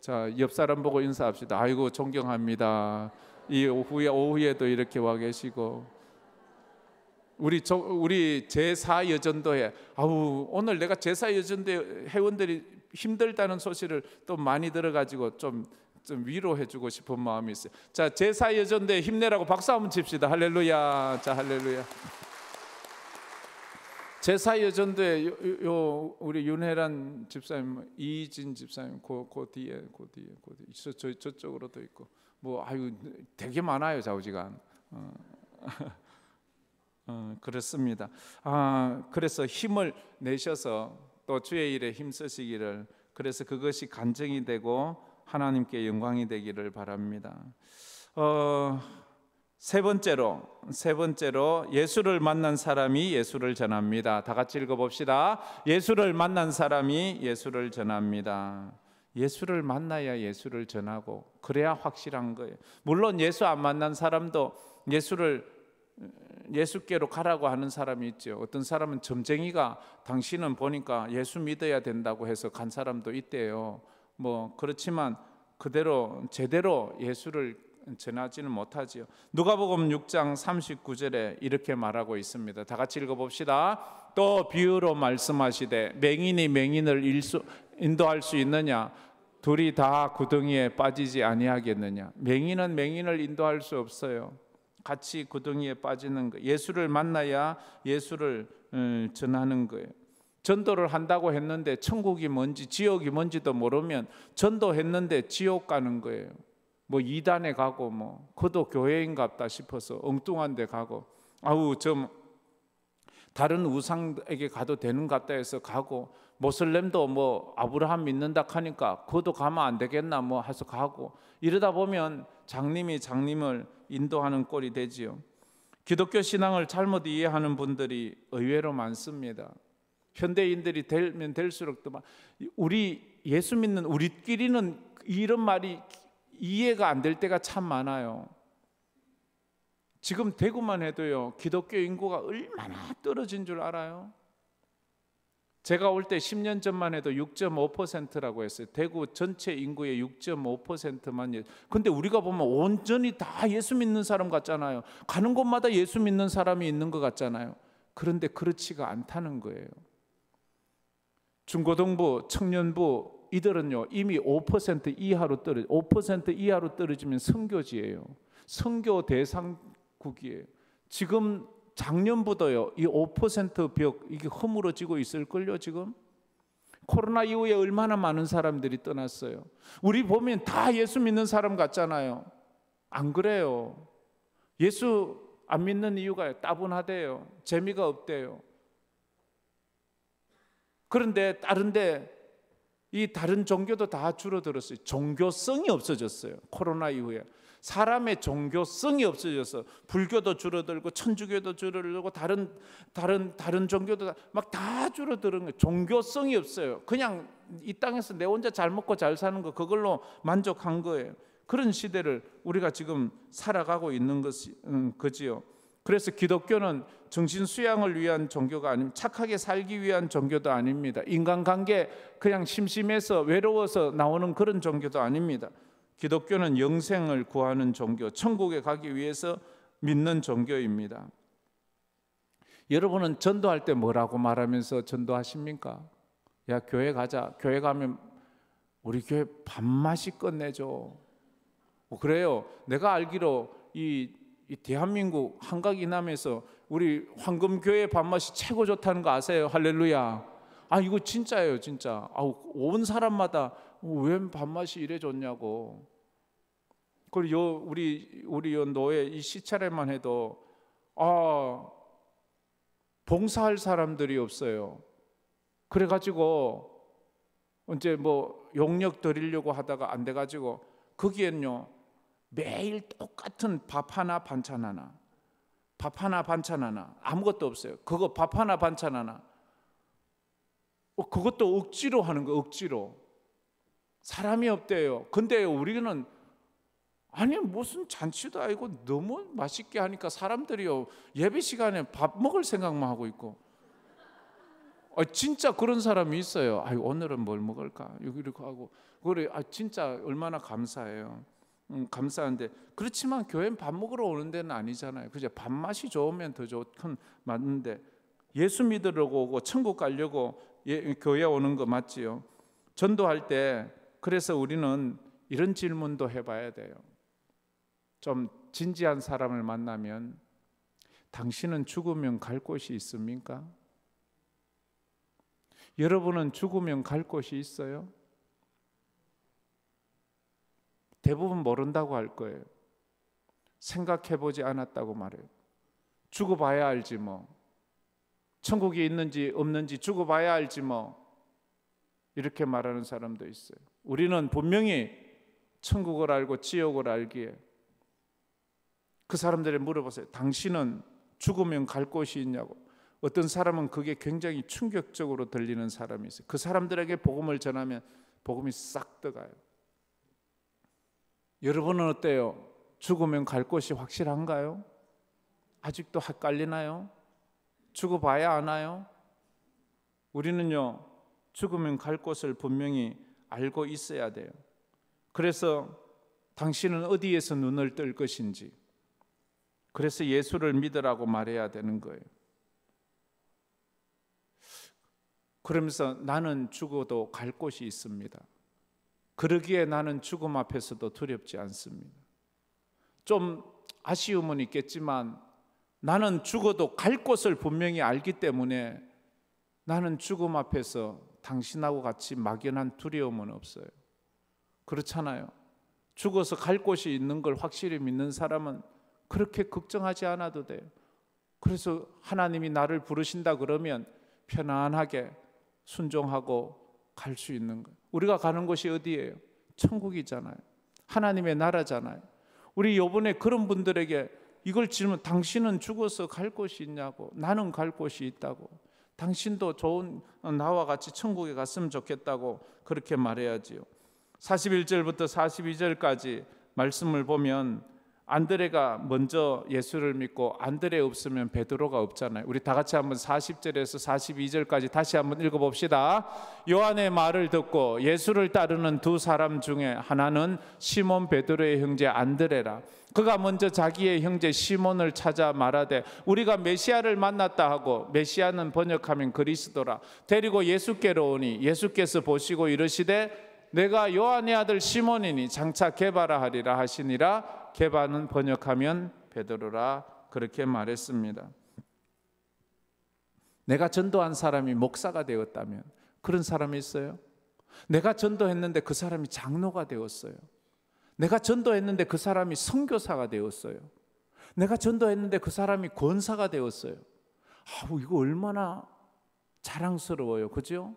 자, 옆 사람 보고 인사합시다. 아이고 존경합니다. 이 오후에도 이렇게 와 계시고. 우리 제사 여전도회, 오늘 내가 제사 여전도회 회원들이 힘들다는 소식을 또 많이 들어가지고 좀 위로해주고 싶은 마음이 있어요. 자, 제사 여전도회 힘내라고 박수 한번 칩시다. 할렐루야. 자, 할렐루야. 제사 여전도회 우리 윤혜란 집사님, 이진 집사님 그 뒤에 저쪽으로도 있고 되게 많아요 좌우지간. 그렇습니다. 그래서 힘을 내셔서 또 주의 일에 힘쓰시기를, 그래서 그것이 간증이 되고 하나님께 영광이 되기를 바랍니다. 세 번째로 예수를 만난 사람이 예수를 전합니다. 다 같이 읽어봅시다. 예수를 만난 사람이 예수를 전합니다. 예수를 만나야 예수를 전하고 그래야 확실한 거예요. 물론 예수 안 만난 사람도 예수께로 가라고 하는 사람이 있죠. 어떤 사람은 점쟁이가 당신은 보니까 예수 믿어야 된다고 해서 간 사람도 있대요. 그렇지만 제대로 예수를 전하지는 못하지요. 누가복음 6장 39절에 이렇게 말하고 있습니다. 다 같이 읽어봅시다. 또 비유로 말씀하시되 맹인이 맹인을 인도할 수 있느냐? 둘이 다 구덩이에 빠지지 아니하겠느냐? 맹인은 맹인을 인도할 수 없어요. 같이 구덩이에 빠지는 거예요. 예수를 만나야 예수를 전하는 거예요. 전도를 한다고 했는데 천국이 뭔지 지옥이 뭔지도 모르면 전도했는데 지옥 가는 거예요. 이단에 가고 그도 교회인갑다 싶어서 엉뚱한 데 가고 좀 다른 우상에게 가도 되는 것 같다 해서 가고, 모슬렘도 아브라함 믿는다 하니까 그도 가면 안 되겠나 해서 가고, 이러다 보면 장님을 인도하는 꼴이 되지요. 기독교 신앙을 잘못 이해하는 분들이 의외로 많습니다. 현대인들이 되면 될수록 또 우리 예수 믿는 우리끼리는 이런 말이 이해가 안 될 때가 참 많아요. 지금 대구만 해도요 기독교 인구가 얼마나 떨어진 줄 알아요? 제가 올 때 10년 전만 해도 6.5%라고 했어요. 대구 전체 인구의 6.5%만. 근데 우리가 보면 온전히 다 예수 믿는 사람 같잖아요. 가는 곳마다 예수 믿는 사람이 있는 것 같잖아요. 그런데 그렇지가 않다는 거예요. 중고등부, 청년부 이들은요 이미 5% 이하로 5% 이하로 떨어지면 선교지예요. 선교 대상국이에요. 지금 작년부터요 이 5% 벽 이게 허물어지고 있을걸요. 지금 코로나 이후에 얼마나 많은 사람들이 떠났어요. 우리 보면 다 예수 믿는 사람 같잖아요. 안 그래요. 예수 안 믿는 이유가 따분하대요. 재미가 없대요. 그런데 이 다른 종교도 다 줄어들었어요. 종교성이 없어졌어요. 코로나 이후에 사람의 종교성이 없어져서 불교도 줄어들고 천주교도 줄어들고 다른 종교도 막 다 줄어드는 거예요. 종교성이 없어요. 그냥 이 땅에서 내 혼자 잘 먹고 잘 사는 거 그걸로 만족한 거예요. 그런 시대를 우리가 지금 살아가고 있는 거지요. 그래서 기독교는 정신 수양을 위한 종교가 아닙니다. 착하게 살기 위한 종교도 아닙니다. 인간관계 그냥 심심해서 외로워서 나오는 그런 종교도 아닙니다. 기독교는 영생을 구하는 종교, 천국에 가기 위해서 믿는 종교입니다. 여러분은 전도할 때 뭐라고 말하면서 전도하십니까? 야, 교회 가자. 교회 가면 우리 교회 밥맛이 끝내줘. 그래요. 내가 알기로 이 대한민국 한각 이남에서 우리 황금교회 밥맛이 최고 좋다는 거 아세요? 할렐루야. 이거 진짜예요, 진짜. 온 사람마다 왜 밥맛이 이래 좋냐고. 그리고 우리 노예 이 시차례만 해도 봉사할 사람들이 없어요. 그래가지고 이제 뭐 용역 드리려고 하다가 안 돼가지고 거기엔요 매일 똑같은 밥 하나 반찬 하나, 밥 하나 반찬 하나, 아무것도 없어요. 그거 밥 하나 반찬 하나, 그것도 억지로 하는 거. 억지로. 사람이 없대요. 근데 우리는 아니 무슨 잔치도 아니고 너무 맛있게 하니까 사람들이요 예배 시간에 밥 먹을 생각만 하고 있고. 진짜 그런 사람이 있어요. 오늘은 뭘 먹을까 이렇게 하고. 그래, 진짜 얼마나 감사해요. 감사한데, 그렇지만 교회는 밥 먹으러 오는 데는 아니잖아요. 그죠? 밥맛이 좋으면 더 좋건 맞는데, 예수 믿으려고 오고 천국 가려고 교회 오는 거 맞지요? 전도할 때 그래서 우리는 이런 질문도 해봐야 돼요. 좀 진지한 사람을 만나면 당신은 죽으면 갈 곳이 있습니까? 여러분은 죽으면 갈 곳이 있어요? 대부분 모른다고 할 거예요. 생각해보지 않았다고 말해요. 죽어봐야 알지 뭐. 천국이 있는지 없는지 죽어봐야 알지 뭐. 이렇게 말하는 사람도 있어요. 우리는 분명히 천국을 알고 지옥을 알기에 그 사람들이 물어보세요. 당신은 죽으면 갈 곳이 있냐고. 어떤 사람은 그게 굉장히 충격적으로 들리는 사람이 있어요. 그 사람들에게 복음을 전하면 복음이 싹 떠가요. 여러분은 어때요? 죽으면 갈 곳이 확실한가요? 아직도 헷갈리나요? 죽어봐야 아나요? 우리는요, 죽으면 갈 곳을 분명히 알고 있어야 돼요. 그래서 당신은 어디에서 눈을 뜰 것인지, 그래서 예수를 믿으라고 말해야 되는 거예요. 그러면서 나는 죽어도 갈 곳이 있습니다. 그러기에 나는 죽음 앞에서도 두렵지 않습니다. 좀 아쉬움은 있겠지만 나는 죽어도 갈 곳을 분명히 알기 때문에 나는 죽음 앞에서 당신하고 같이 막연한 두려움은 없어요. 그렇잖아요. 죽어서 갈 곳이 있는 걸 확실히 믿는 사람은 그렇게 걱정하지 않아도 돼요. 그래서 하나님이 나를 부르신다 그러면 편안하게 순종하고 갈 수 있는 거예요. 우리가 가는 곳이 어디예요? 천국이잖아요. 하나님의 나라잖아요. 우리 이번에 그런 분들에게 이걸 질문, 당신은 죽어서 갈 곳이 있냐고. 나는 갈 곳이 있다고. 당신도 좋은 나와 같이 천국에 갔으면 좋겠다고 그렇게 말해야지요. 41절부터 42절까지 말씀을 보면 안드레가 먼저 예수를 믿고 안드레 없으면 베드로가 없잖아요. 우리 다 같이 한번 40절에서 42절까지 다시 한번 읽어봅시다. 요한의 말을 듣고 예수를 따르는 두 사람 중에 하나는 시몬 베드로의 형제 안드레라. 그가 먼저 자기의 형제 시몬을 찾아 말하되 우리가 메시아를 만났다 하고, 메시아는 번역하면 그리스도라, 데리고 예수께로 오니 예수께서 보시고 이르시되 내가 요한의 아들 시몬이니 장차 게바라 하리라 하시니라. 게바는 번역하면 베드로라, 그렇게 말했습니다. 내가 전도한 사람이 목사가 되었다면, 그런 사람이 있어요? 내가 전도했는데 그 사람이 장로가 되었어요. 내가 전도했는데 그 사람이 선교사가 되었어요. 내가 전도했는데 그 사람이 권사가 되었어요. 이거 얼마나 자랑스러워요. 그죠?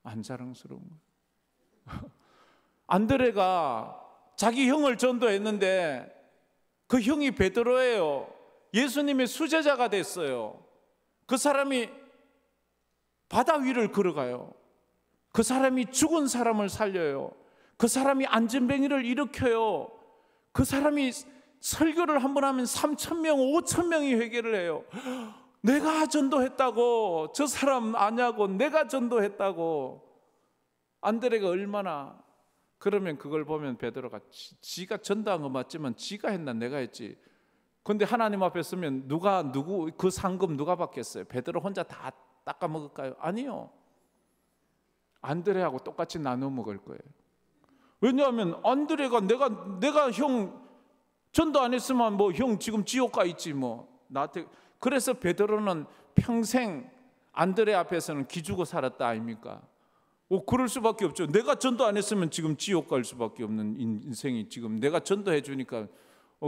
안 자랑스러운 거예요. 안드레가 자기 형을 전도했는데 그 형이 베드로예요. 예수님의 수제자가 됐어요. 그 사람이 바다 위를 걸어가요. 그 사람이 죽은 사람을 살려요. 그 사람이 안전뱅이를 일으켜요. 그 사람이 설교를 한 번 하면 3,000명, 5,000명이 회개를 해요. 내가 전도했다고, 저 사람 아냐고, 내가 전도했다고. 안드레가 얼마나, 그러면 그걸 보면 베드로가 지가 전도한 거 맞지만 지가 했나 내가 했지. 근데 하나님 앞에 서면 누구 그 상금 누가 받겠어요? 베드로 혼자 다 닦아 먹을까요? 아니요. 안드레하고 똑같이 나눠 먹을 거예요. 왜냐하면 안드레가 내가 형 전도 안 했으면 뭐 형 지금 지옥 가 있지 뭐 나한테. 그래서 베드로는 평생 안드레 앞에서는 기죽어 살았다 아닙니까? 그럴 수밖에 없죠. 내가 전도 안 했으면 지금 지옥 갈 수밖에 없는 인생이 지금 내가 전도해 주니까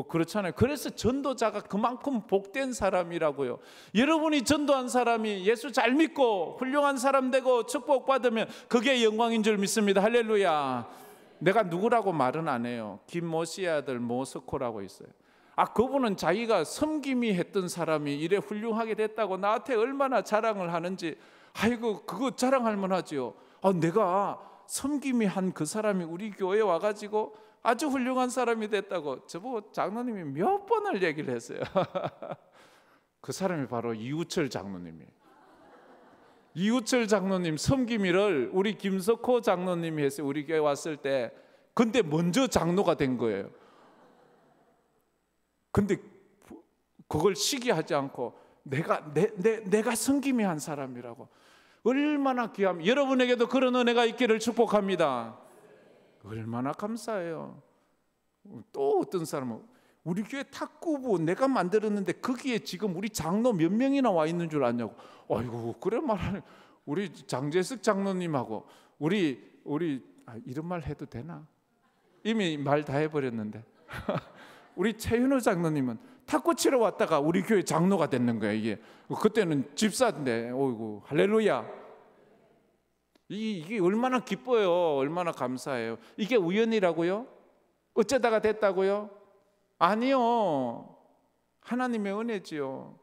그렇잖아요. 그래서 전도자가 그만큼 복된 사람이라고요. 여러분이 전도한 사람이 예수 잘 믿고 훌륭한 사람 되고 축복받으면 그게 영광인 줄 믿습니다. 할렐루야. 내가 누구라고 말은 안 해요. 김모씨의 아들 모스코라고 있어요. 그분은 자기가 섬김이 했던 사람이 이래 훌륭하게 됐다고 나한테 얼마나 자랑을 하는지. 아이고 그거 자랑할 만하지요. 내가 섬김이 한 그 사람이 우리 교회에 와가지고 아주 훌륭한 사람이 됐다고 저보고 장로님이 몇 번을 얘기를 했어요. 그 사람이 바로 이우철 장로님이에요. 이우철 장로님 섬김이를 우리 김석호 장로님이 했어요. 우리 교회 왔을 때. 근데 먼저 장로가 된 거예요. 근데 그걸 시기하지 않고 내가 섬김이 한 사람이라고. 얼마나 귀함. 여러분에게도 그런 은혜가 있기를 축복합니다. 얼마나 감사해요. 또 어떤 사람은 우리 교회 탁구부 내가 만들었는데 거기에 지금 우리 장로 몇 명이나 와 있는 줄 아냐고. 아이고 그래 말하네. 우리 장재석 장로님하고 우리 이런 말 해도 되나? 이미 말 다 해버렸는데 우리 최윤호 장로님은 탁구 치러 왔다가 우리 교회 장로가 됐는 거야. 이게 그때는 집사인데, 어이구 할렐루야. 이게 얼마나 기뻐요. 얼마나 감사해요. 이게 우연이라고요? 어쩌다가 됐다고요? 아니요. 하나님의 은혜지요.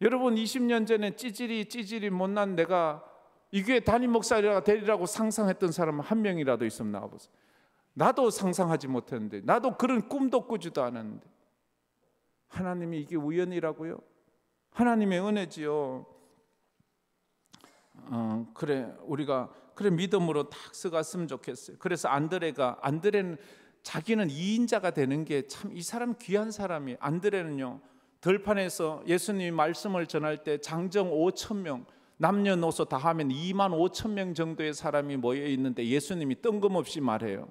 여러분 20년 전에 찌질이 못난 내가 이 교회 담임 목사가 되리라고 상상했던 사람 한 명이라도 있으면 나와보세요. 나도 상상하지 못했는데, 나도 그런 꿈도 꾸지도 않았는데 하나님이 이게 우연이라고요? 하나님의 은혜지요. 우리가 믿음으로 딱 서갔으면 좋겠어요. 그래서 안드레는 자기는 2인자가 되는 게 참 이 사람 귀한 사람이. 안드레는요 들판에서 예수님이 말씀을 전할 때 장정 5,000명 남녀노소 다 하면 25,000명 정도의 사람이 모여 있는데 예수님이 뜬금없이 말해요.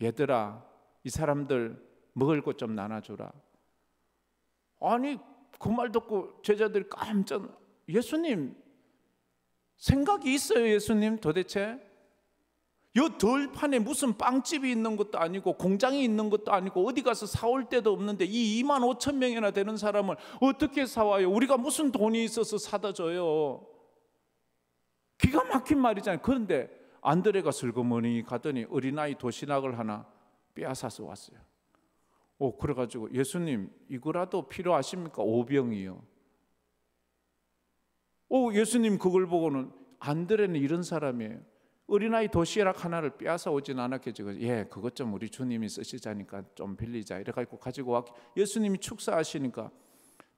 얘들아 이 사람들 먹을 것 좀 나눠주라. 아니 그 말 듣고 제자들이 깜짝. 예수님 생각이 있어요. 예수님 도대체 요 들판에 무슨 빵집이 있는 것도 아니고 공장이 있는 것도 아니고 어디 가서 사올 데도 없는데 이 25,000명이나 되는 사람을 어떻게 사와요? 우리가 무슨 돈이 있어서 사다 줘요? 기가 막힌 말이잖아요. 그런데 안드레가 슬그머니 가더니 어린아이 도시락을 하나 빼앗아서 왔어요. 그래가지고 예수님 이거라도 필요하십니까? 5병이요. 예수님 그걸 보고는 안드레는 이런 사람이에요. 어린아이 도시락 하나를 빼앗아 오진 않았겠죠. 그것 좀 우리 주님이 쓰시자니까 좀 빌리자 이래가지고 가지고 왔. 예수님이 축사하시니까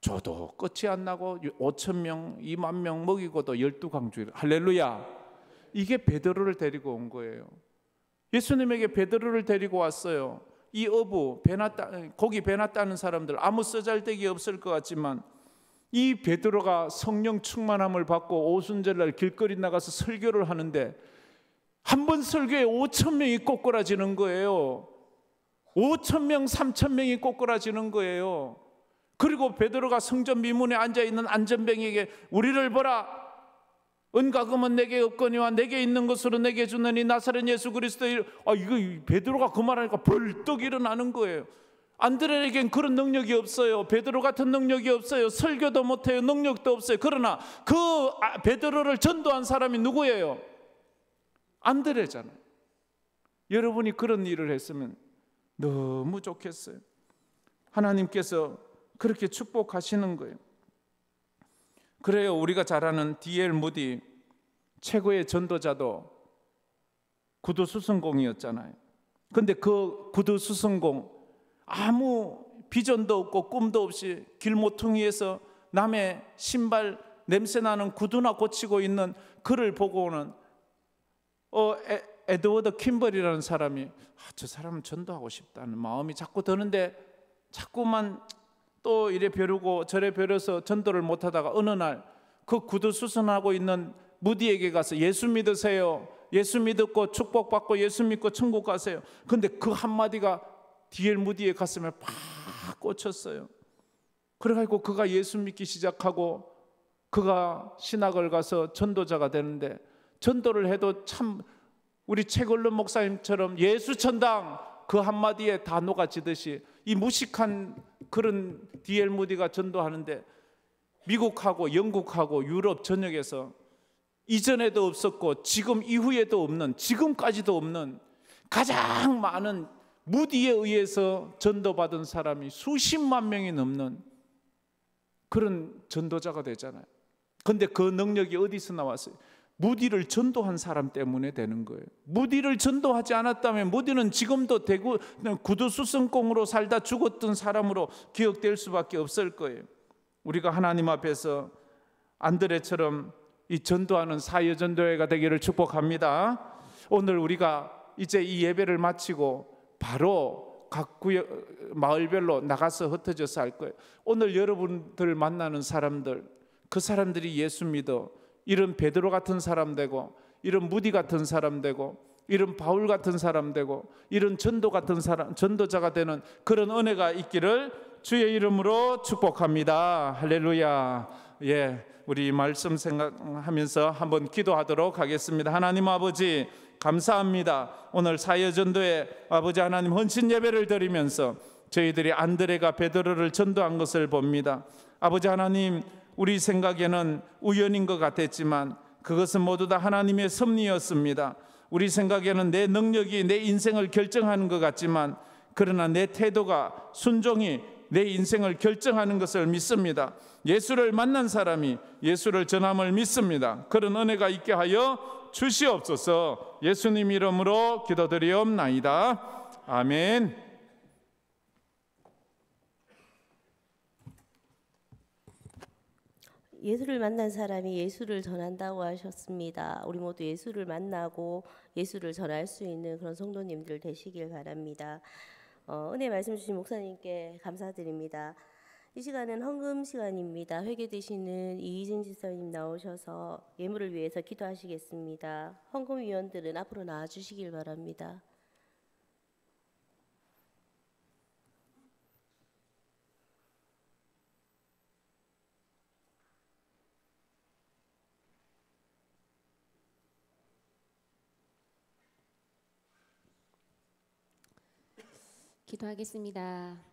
저도 끝이 안 나고 5,000명 20,000명 먹이고도 12강주일. 할렐루야. 이게 베드로를 데리고 온 거예요. 예수님에게 베드로를 데리고 왔어요. 이 어부 고기 배나 따는 사람들 아무 쓰잘데기 없을 것 같지만 이 베드로가 성령 충만함을 받고 오순절날 길거리 나가서 설교를 하는데 한 번 설교에 5,000명이 꼬꾸라지는 거예요. 5,000명 3,000명이 꼬꾸라지는 거예요. 그리고 베드로가 성전 미문에 앉아있는 안전병에게 우리를 보라 은과 금은 내게 없거니와 내게 있는 것으로 내게 주느니 나사렛 예수 그리스도. 이거 베드로가 그 말하니까 벌떡 일어나는 거예요. 안드레에겐 그런 능력이 없어요. 베드로 같은 능력이 없어요. 설교도 못해요. 능력도 없어요. 그러나 그 베드로를 전도한 사람이 누구예요? 안드레잖아요. 여러분이 그런 일을 했으면 너무 좋겠어요. 하나님께서 그렇게 축복하시는 거예요. 그래요. 우리가 잘 아는 D.L. 무디 최고의 전도자도 구두 수성공이었잖아요. 근데 그 구두 수성공 아무 비전도 없고 꿈도 없이 길모퉁이에서 남의 신발 냄새나는 구두나 고치고 있는 그를 보고는 에드워드 킴벌이라는 사람이 저 사람은 전도하고 싶다는 마음이 자꾸 드는데 자꾸만 또 이래 벼르고 저래 벼려서 전도를 못하다가 어느 날 그 구두 수선하고 있는 무디에게 가서 예수 믿으세요, 예수 믿고 축복받고 예수 믿고 천국 가세요. 근데 그 한마디가 D.L. 무디의 가슴에 팍 꽂혔어요. 그래가지고 그가 예수 믿기 시작하고 그가 신학을 가서 전도자가 되는데, 전도를 해도 참 우리 최걸른 목사님처럼 예수 천당 그 한마디에 다 녹아지듯이 이 무식한 그런 D.L. 무디가 전도하는데 미국하고 영국하고 유럽 전역에서 이전에도 없었고 지금 이후에도 없는, 지금까지도 없는 가장 많은 무디에 의해서 전도받은 사람이 수십만 명이 넘는 그런 전도자가 되잖아요. 그런데 그 능력이 어디서 나왔어요? 무디를 전도한 사람 때문에 되는 거예요. 무디를 전도하지 않았다면 무디는 지금도 대구 구두수선공으로 살다 죽었던 사람으로 기억될 수밖에 없을 거예요. 우리가 하나님 앞에서 안드레처럼 이 전도하는 사여전도회가 되기를 축복합니다. 오늘 우리가 이제 이 예배를 마치고 바로 각 구역 마을별로 나가서 흩어져서 할 거예요. 오늘 여러분들 만나는 사람들, 그 사람들이 예수 믿어 이런 베드로 같은 사람 되고, 이런 무디 같은 사람 되고, 이런 바울 같은 사람 되고, 이런 전도 같은 사람, 전도자가 되는 그런 은혜가 있기를 주의 이름으로 축복합니다. 할렐루야. 예, 우리 말씀 생각하면서 한번 기도하도록 하겠습니다. 하나님 아버지 감사합니다. 오늘 사여전도에 아버지 하나님 헌신 예배를 드리면서 저희들이 안드레가 베드로를 전도한 것을 봅니다. 아버지 하나님, 우리 생각에는 우연인 것 같았지만 그것은 모두 다 하나님의 섭리였습니다. 우리 생각에는 내 능력이 내 인생을 결정하는 것 같지만, 그러나 내 태도가, 순종이 내 인생을 결정하는 것을 믿습니다. 예수를 만난 사람이 예수를 전함을 믿습니다. 그런 은혜가 있게 하여 주시옵소서. 예수님 이름으로 기도드리옵나이다. 아멘. 예수를 만난 사람이 예수를 전한다고 하셨습니다. 우리 모두 예수를 만나고 예수를 전할 수 있는 그런 성도님들 되시길 바랍니다. 은혜 말씀 주신 목사님께 감사드립니다. 이 시간은 헌금 시간입니다. 회개되시는 이희진 집사님 나오셔서 예물을 위해서 기도하시겠습니다. 헌금위원들은 앞으로 나와주시길 바랍니다. 기도하겠습니다.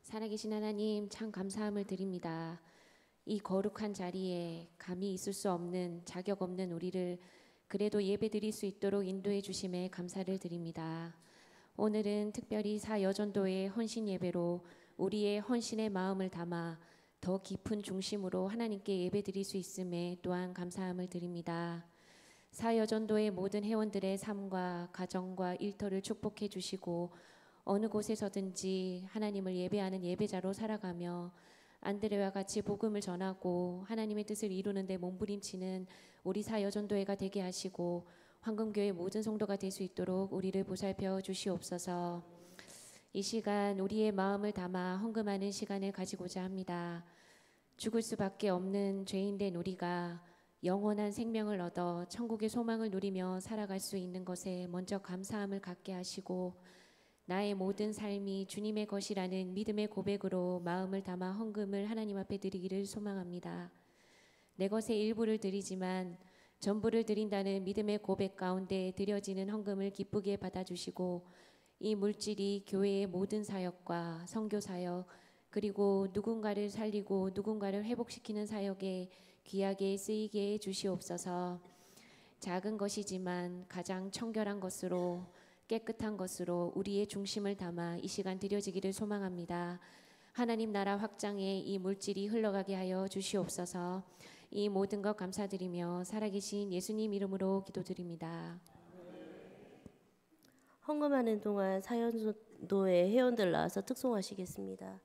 살아계신 하나님, 참 감사함을 드립니다. 이 거룩한 자리에 감히 있을 수 없는, 자격 없는 우리를 그래도 예배 드릴 수 있도록 인도해 주심에 감사를 드립니다. 오늘은 특별히 사여전도의 헌신 예배로 우리의 헌신의 마음을 담아 더 깊은 중심으로 하나님께 예배 드릴 수 있음에 또한 감사함을 드립니다. 사여전도의 모든 회원들의 삶과 가정과 일터를 축복해 주시고 어느 곳에서든지 하나님을 예배하는 예배자로 살아가며 안드레와 같이 복음을 전하고 하나님의 뜻을 이루는 데 몸부림치는 우리 사여전도회가 되게 하시고 황금교회 모든 성도가 될 수 있도록 우리를 보살펴 주시옵소서. 이 시간 우리의 마음을 담아 헌금하는 시간을 가지고자 합니다. 죽을 수밖에 없는 죄인된 우리가 영원한 생명을 얻어 천국의 소망을 누리며 살아갈 수 있는 것에 먼저 감사함을 갖게 하시고, 나의 모든 삶이 주님의 것이라는 믿음의 고백으로 마음을 담아 헌금을 하나님 앞에 드리기를 소망합니다. 내 것의 일부를 드리지만 전부를 드린다는 믿음의 고백 가운데 드려지는 헌금을 기쁘게 받아주시고, 이 물질이 교회의 모든 사역과 선교 사역, 그리고 누군가를 살리고 누군가를 회복시키는 사역에 귀하게 쓰이게 해 주시옵소서. 작은 것이지만 가장 청결한 것으로, 깨끗한 것으로 우리의 중심을 담아 이 시간 드려지기를 소망합니다. 하나님 나라 확장에 이 물질이 흘러가게 하여 주시옵소서. 이 모든 것 감사드리며 살아계신 예수님 이름으로 기도드립니다. 헌금하는 동안 사연도의 회원들 나와서 특송하시겠습니다.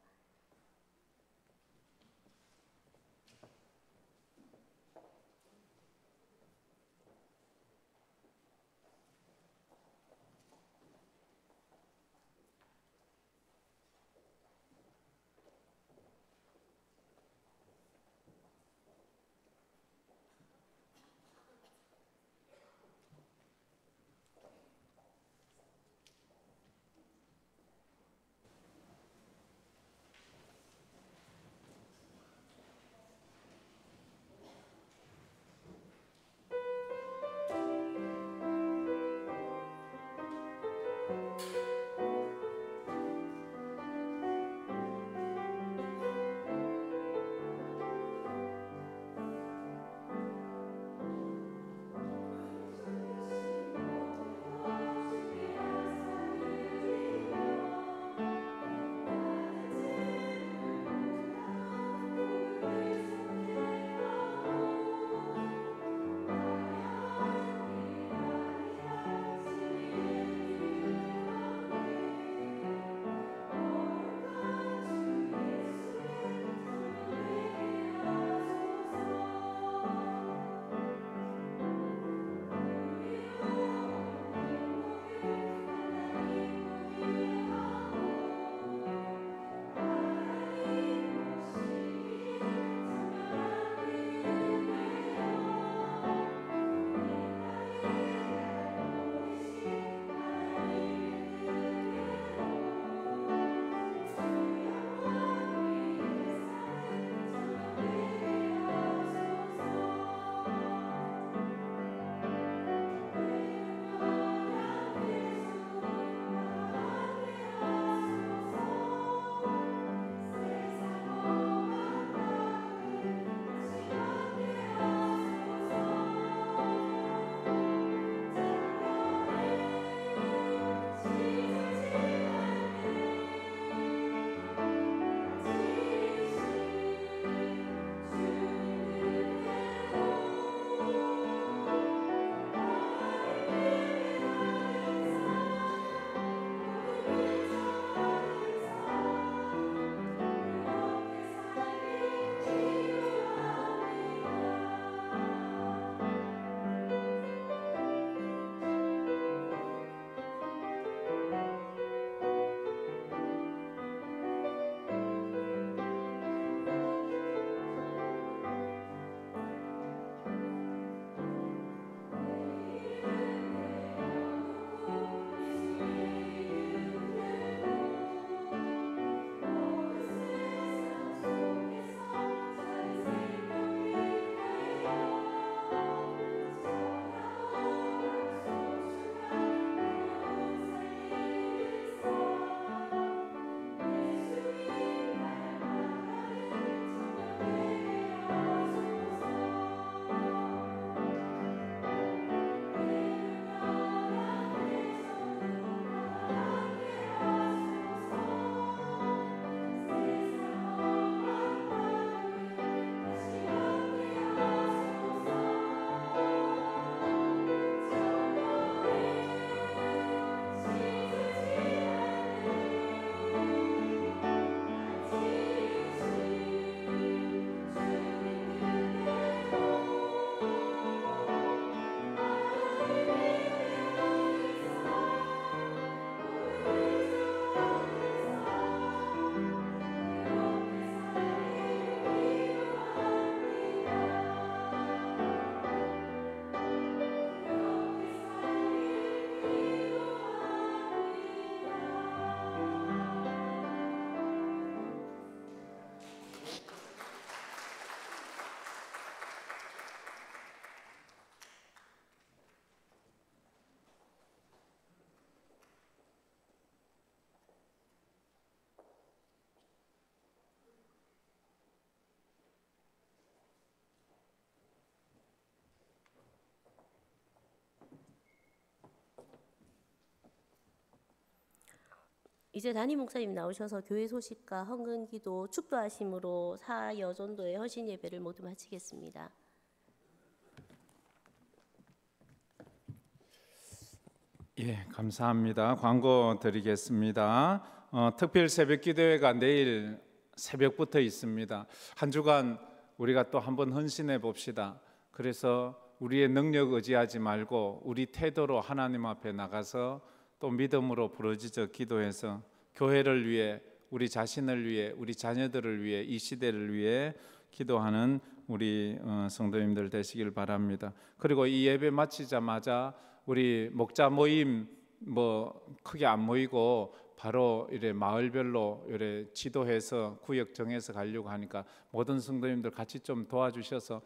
이제 담임 목사님 나오셔서 교회 소식과 헌금기도 축도하심으로 사여전도의 헌신 예배를 모두 마치겠습니다. 예, 감사합니다. 광고 드리겠습니다. 특별 새벽 기도회가 내일 새벽부터 있습니다. 한 주간 우리가 또 한번 헌신해 봅시다. 그래서 우리의 능력 의지하지 말고 우리 태도로 하나님 앞에 나가서 또 믿음으로 부르짖어 기도해서 교회를 위해, 우리 자신을 위해, 우리 자녀들을 위해, 이 시대를 위해 기도하는 우리 성도님들 되시길 바랍니다. 그리고 이 예배 마치자마자 우리 목자 모임 크게 안 모이고 바로 이래 마을별로 이래 지도해서 구역 정해서 가려고 하니까 모든 성도님들 같이 좀 도와주셔서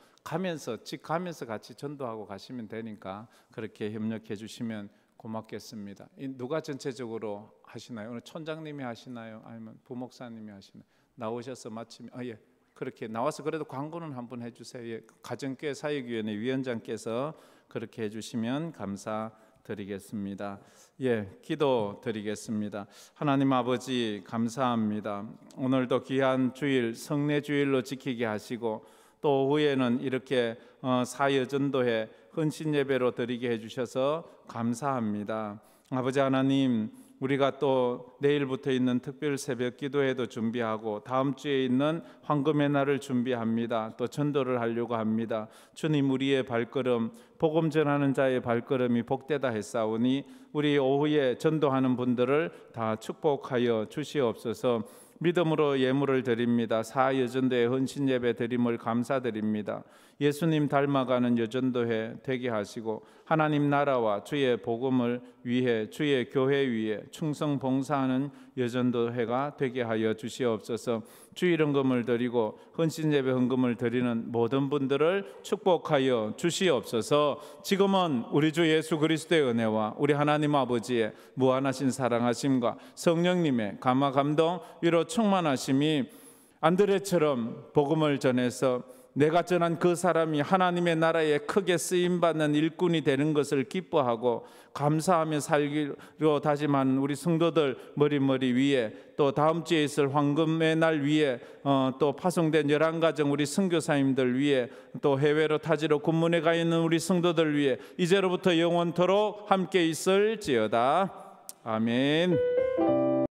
집 가면서 같이 전도하고 가시면 되니까 그렇게 협력해 주시면 고맙겠습니다. 누가 전체적으로 하시나요? 오늘 촌장님이 하시나요? 아니면 부목사님이 하시나요? 나오셔서 마치면 예. 그렇게 나와서 그래도 광고는 한번 해주세요. 예. 가정교회 사역위원회 위원장께서 그렇게 해주시면 감사드리겠습니다. 예, 기도 드리겠습니다. 하나님 아버지 감사합니다. 오늘도 귀한 주일 성례 주일로 지키게 하시고 또 오후에는 이렇게 사여전도회 헌신 예배로 드리게 해주셔서 감사합니다. 아버지 하나님, 우리가 또 내일부터 있는 특별 새벽 기도회도 준비하고 다음 주에 있는 황금의 날을 준비합니다. 또 전도를 하려고 합니다. 주님, 우리의 발걸음, 복음 전하는 자의 발걸음이 복되다 했사오니 우리 오후에 전도하는 분들을 다 축복하여 주시옵소서. 믿음으로 예물을 드립니다. 사여전도회 헌신 예배 드림을 감사드립니다. 예수님 닮아가는 여전도회 되게 하시고 하나님 나라와 주의 복음을 위해, 주의 교회 위에 충성 봉사하는 여전도회가 되게 하여 주시옵소서. 주일 헌금을 드리고 헌신 예배 헌금을 드리는 모든 분들을 축복하여 주시옵소서. 지금은 우리 주 예수 그리스도의 은혜와 우리 하나님 아버지의 무한하신 사랑하심과 성령님의 감화 감동 위로 충만하심이 안드레처럼 복음을 전해서 내가 전한 그 사람이 하나님의 나라에 크게 쓰임받는 일꾼이 되는 것을 기뻐하고 감사하며 살기로 다짐한 우리 성도들 머리 위에, 또 다음 주에 있을 황금의 날 위에, 또 파송된 11가정 우리 선교사님들 위에, 또 해외로 타지로 군문에 가 있는 우리 성도들 위에 이제로부터 영원토록 함께 있을지어다. 아멘.